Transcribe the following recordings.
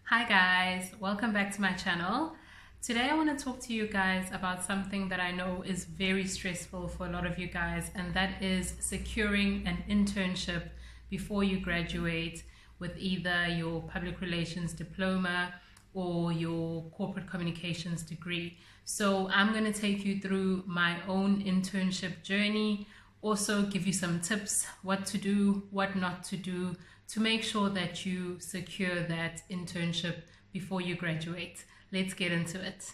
Hi guys, welcome back to my channel. Today I want to talk to you guys about something that I know is very stressful for a lot of you guys, and that is securing an internship before you graduate with either your public relations diploma or your corporate communications degree. So I'm going to take you through my own internship journey, also give you some tips, what to do, what not to do, to make sure that you secure that internship before you graduate. Let's get into it.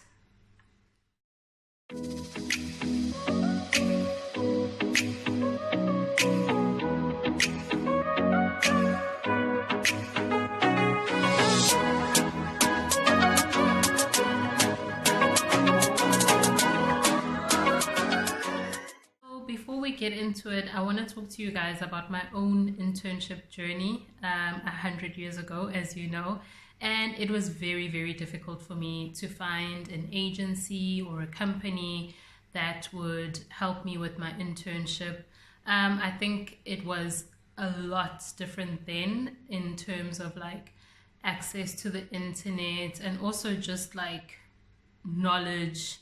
Before we get into it, I want to talk to you guys about my own internship journey 100 years ago, as you know. And it was very, very difficult for me to find an agency or a company that would help me with my internship. I think it was a lot different then in terms of like access to the internet and also just like knowledge,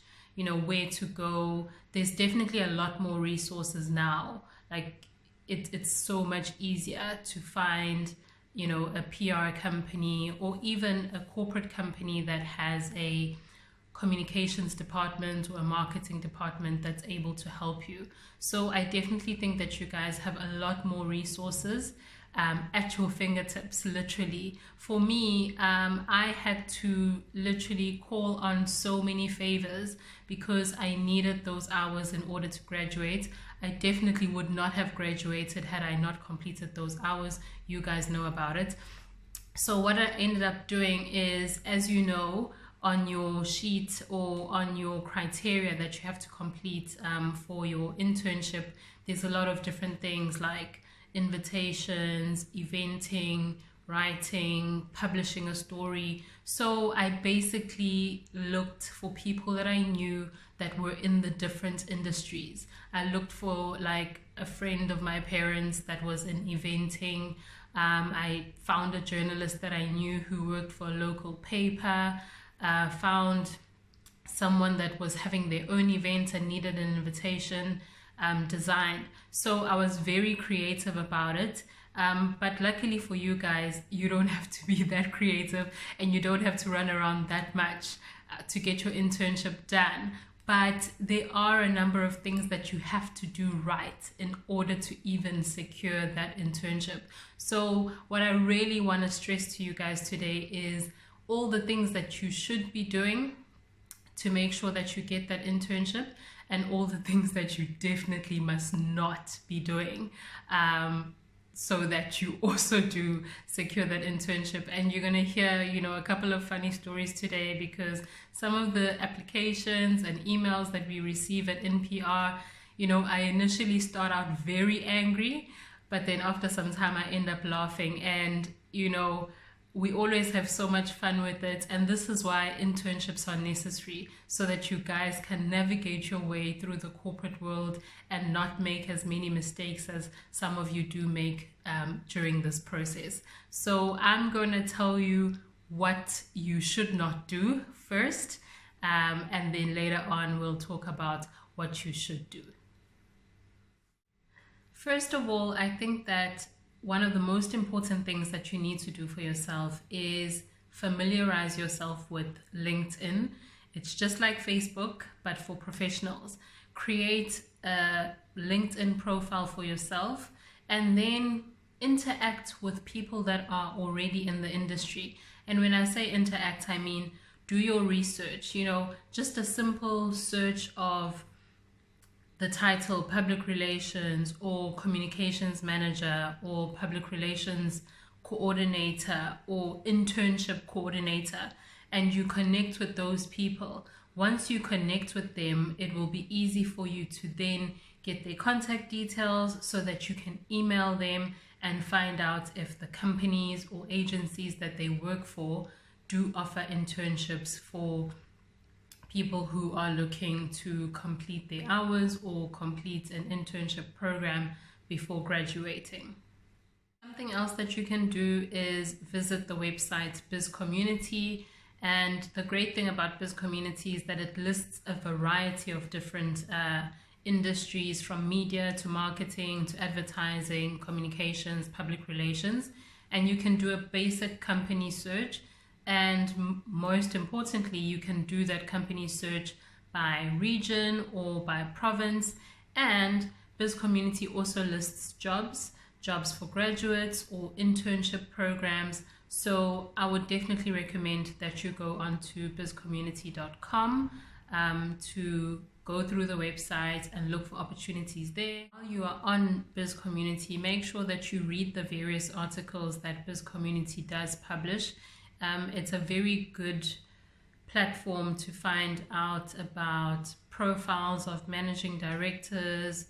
where to go. There's definitely a lot more resources now. Like it's so much easier to find, a PR company or even a corporate company that has a communications department or a marketing department that's able to help you. So I definitely think that you guys have a lot more resources at your fingertips, literally. For me, I had to literally call on so many favors because I needed those hours in order to graduate. I definitely would not have graduated had I not completed those hours. You guys know about it. So what I ended up doing is, as you know, on your sheet or on your criteria that you have to complete for your internship, there's a lot of different things like invitations, eventing, writing, publishing a story. So I basically looked for people that I knew that were in the different industries. I looked for like a friend of my parents that was in eventing. I found a journalist that I knew who worked for a local paper. Found someone that was having their own event and needed an invitation designed. So I was very creative about it. But luckily for you guys, you don't have to be that creative and you don't have to run around that much to get your internship done. But there are a number of things that you have to do right in order to even secure that internship. So what I really want to stress to you guys today is all the things that you should be doing to make sure that you get that internship, and all the things that you definitely must not be doing so that you also do secure that internship. And you're going to hear, a couple of funny stories today, because some of the applications and emails that we receive at NPR, I initially start out very angry, but then after some time I end up laughing. And we always have so much fun with it, and this is why internships are necessary, so that you guys can navigate your way through the corporate world and not make as many mistakes as some of you do make during this process. So I'm going to tell you what you should not do first, and then later on we'll talk about what you should do. First of all, I think that one of the most important things that you need to do for yourself is familiarize yourself with LinkedIn. It's just like Facebook, but for professionals. Create a LinkedIn profile for yourself and then interact with people that are already in the industry. And when I say interact, I mean do your research, just a simple search of the title public relations or communications manager or public relations coordinator or internship coordinator, and you connect with those people. Once you connect with them, it will be easy for you to then get their contact details so that you can email them and find out if the companies or agencies that they work for do offer internships for people who are looking to complete their hours or complete an internship program before graduating. Something else that you can do is visit the website Biz Community. And the great thing about Biz Community is that it lists a variety of different industries, from media to marketing to advertising, communications, public relations. And you can do a basic company search. And most importantly, you can do that company search by region or by province. And Biz Community also lists jobs for graduates or internship programs. So I would definitely recommend that you go onto bizcommunity.com to go through the website and look for opportunities there. While you are on Biz Community, make sure that you read the various articles that Biz Community does publish. It's a very good platform to find out about profiles of managing directors,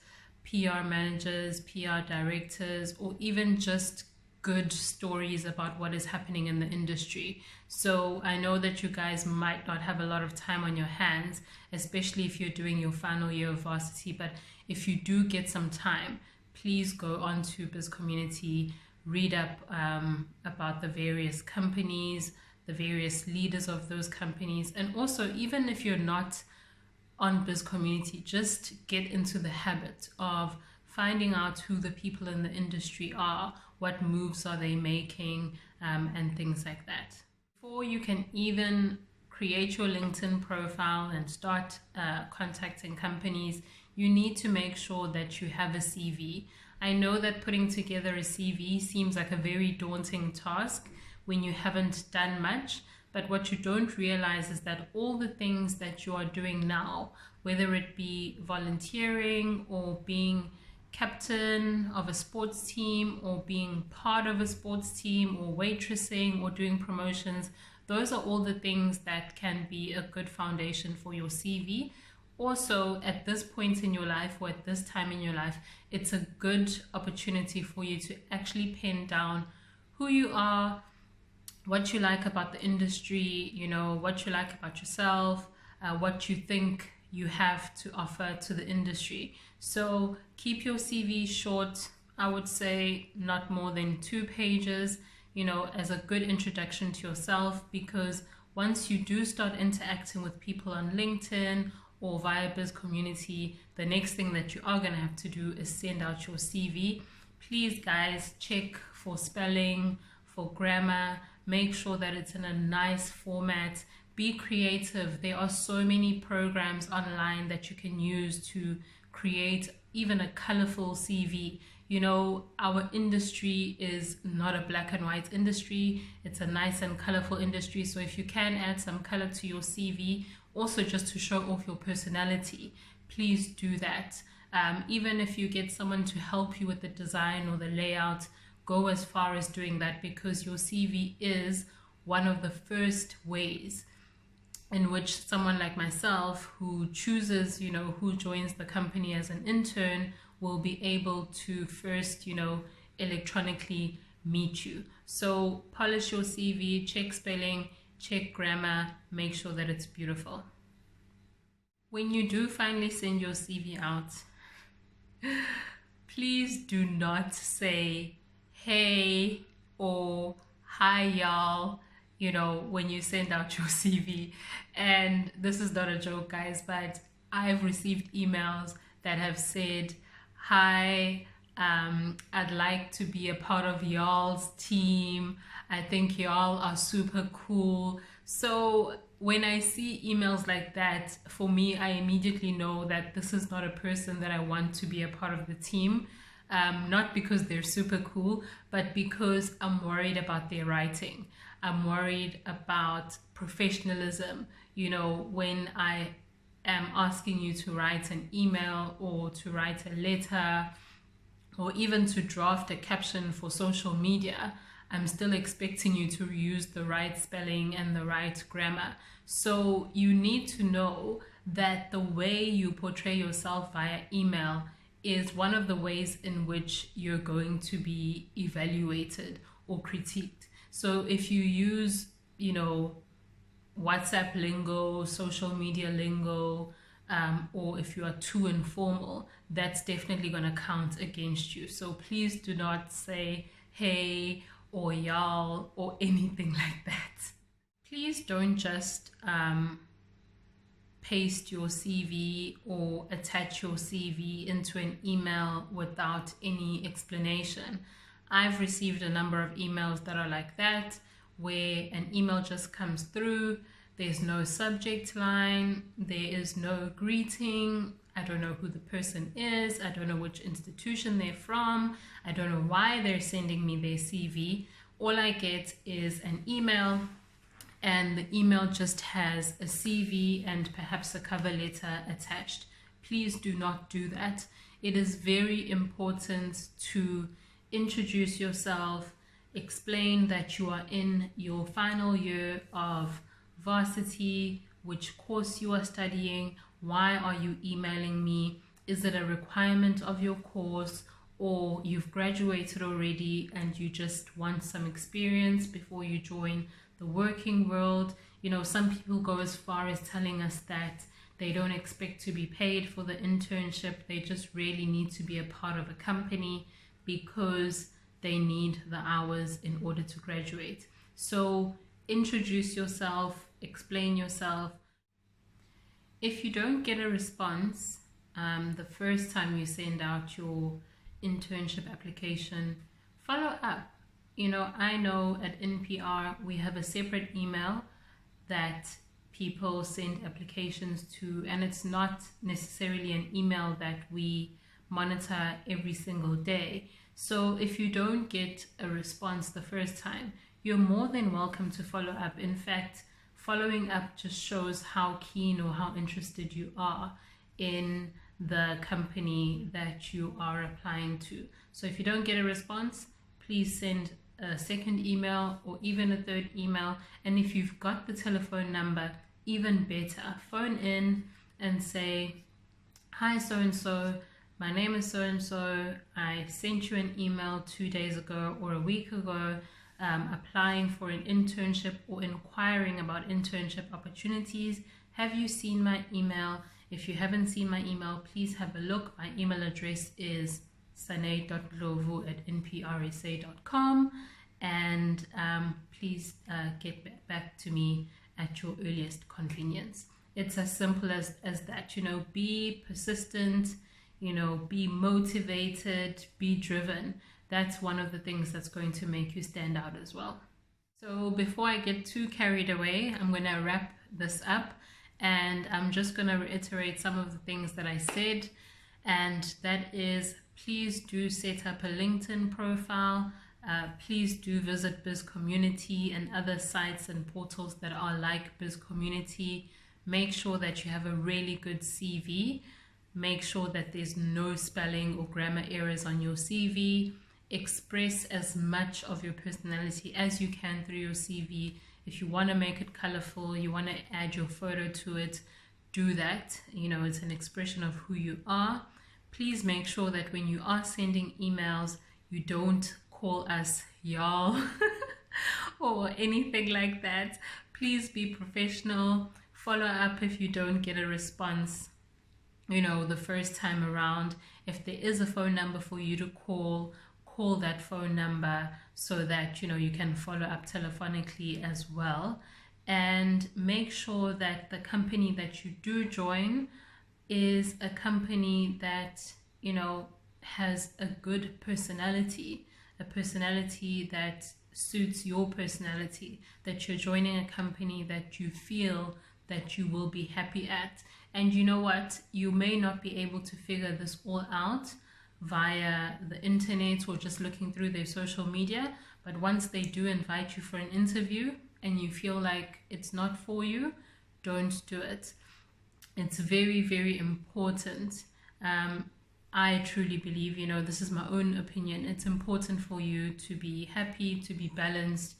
PR managers, PR directors, or even just good stories about what is happening in the industry. So I know that you guys might not have a lot of time on your hands, especially if you're doing your final year of varsity, but if you do get some time, please go on to Biz Community, read up about the various companies, the various leaders of those companies, and also, even if you're not on Biz Community, just get into the habit of finding out who the people in the industry are, what moves are they making, and things like that. Before you can even create your LinkedIn profile and start contacting companies, you need to make sure that you have a CV. I know that putting together a CV seems like a very daunting task when you haven't done much, but what you don't realize is that all the things that you are doing now, whether it be volunteering or being captain of a sports team or being part of a sports team or waitressing or doing promotions, those are all the things that can be a good foundation for your CV. Also, at this point in your life or at this time in your life, it's a good opportunity for you to actually pen down who you are, what you like about the industry, what you like about yourself, what you think you have to offer to the industry. So keep your CV short. I would say not more than 2 pages, as a good introduction to yourself, because once you do start interacting with people on LinkedIn or via Biz Community, the next thing that you are going to have to do is send out your CV. Please, guys, check for spelling, for grammar. Make sure that it's in a nice format. Be creative. There are so many programs online that you can use to create even a colorful CV. Our industry is not a black and white industry. It's a nice and colorful industry. So if you can add some color to your CV, also just to show off your personality, please do that. Even if you get someone to help you with the design or the layout, go as far as doing that, because your CV is one of the first ways in which someone like myself, who chooses, who joins the company as an intern, will be able to first, electronically meet you. So polish your CV, check spelling, check grammar, make sure that it's beautiful. When you do finally send your CV out, please do not say hey or hi y'all, when you send out your CV. And this is not a joke, guys, but I've received emails that have said, hi, I'd like to be a part of y'all's team. I think y'all are super cool. So when I see emails like that, for me, I immediately know that this is not a person that I want to be a part of the team. Not because they're super cool, but because I'm worried about their writing. I'm worried about professionalism. When I am asking you to write an email or to write a letter or even to draft a caption for social media, I'm still expecting you to use the right spelling and the right grammar. So you need to know that the way you portray yourself via email is one of the ways in which you're going to be evaluated or critiqued. So if you use, WhatsApp lingo, social media lingo, or if you are too informal, that's definitely going to count against you. So please do not say hey or y'all or anything like that. Please don't just paste your CV or attach your CV into an email without any explanation. I've received a number of emails that are like that, where an email just comes through, there's no subject line, there is no greeting, I don't know who the person is, I don't know which institution they're from, I don't know why they're sending me their CV. All I get is an email, and the email just has a CV and perhaps a cover letter attached. Please do not do that. It is very important to introduce yourself, explain that you are in your final year of varsity, which course you are studying, why are you emailing me, is it a requirement of your course, or you've graduated already and you just want some experience before you join the working world. You know, some people go as far as telling us that they don't expect to be paid for the internship. They just really need to be a part of a company because they need the hours in order to graduate. So introduce yourself, explain yourself. If you don't get a response the first time you send out your internship application, follow up. You know, I know at NPR we have a separate email that people send applications to, and it's not necessarily an email that we monitor every single day. So if you don't get a response the first time, you're more than welcome to follow up. In fact, following up just shows how keen or how interested you are in the company that you are applying to. So if you don't get a response, please send a second email or even a third email. And if you've got the telephone number, even better, phone in and say, hi so-and-so, my name is so-and-so, I sent you an email 2 days ago or a week ago applying for an internship or inquiring about internship opportunities. Have you seen my email? If you haven't seen my email, please have a look. My email address is sane.lovu@nprsa.com, and please get back to me at your earliest convenience. It's as simple as that. You know, be persistent, you know, be motivated, be driven. That's one of the things that's going to make you stand out as well. So before I get too carried away, I'm going to wrap this up, and I'm just going to reiterate some of the things that I said, and that is, please do set up a LinkedIn profile. Please do visit Biz Community and other sites and portals that are like Biz Community. Make sure that you have a really good CV. Make sure that there's no spelling or grammar errors on your CV. Express as much of your personality as you can through your CV. If you want to make it colorful, you want to add your photo to it, do that. You know, it's an expression of who you are. Please make sure that when you are sending emails, you don't call us y'all or anything like that. Please be professional. Follow up if you don't get a response, you know, the first time around. If there is a phone number for you to call that phone number so that, you know, you can follow up telephonically as well. And make sure that the company that you do join is a company that, you know, has a good personality, a personality that suits your personality, that you're joining a company that you feel that you will be happy at. And you know what? You may not be able to figure this all out via the internet or just looking through their social media, but once they do invite you for an interview and you feel like it's not for you, don't do it. It's very, very important. I truly believe, you know, this is my own opinion, it's important for you to be happy, to be balanced,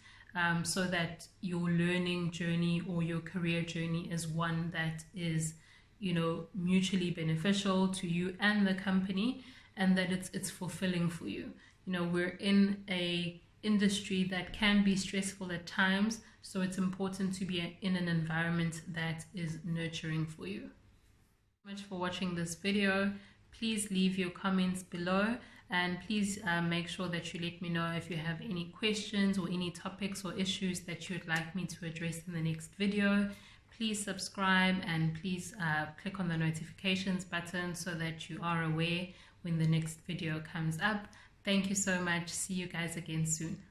so that your learning journey or your career journey is one that is, you know, mutually beneficial to you and the company, and that it's fulfilling for you. You know, we're in a industry that can be stressful at times, so it's important to be in an environment that is nurturing for you. Thank you so much for watching this video. Please leave your comments below. And please make sure that you let me know if you have any questions or any topics or issues that you would like me to address in the next video. Please subscribe and please click on the notifications button so that you are aware when the next video comes up. Thank you so much. See you guys again soon.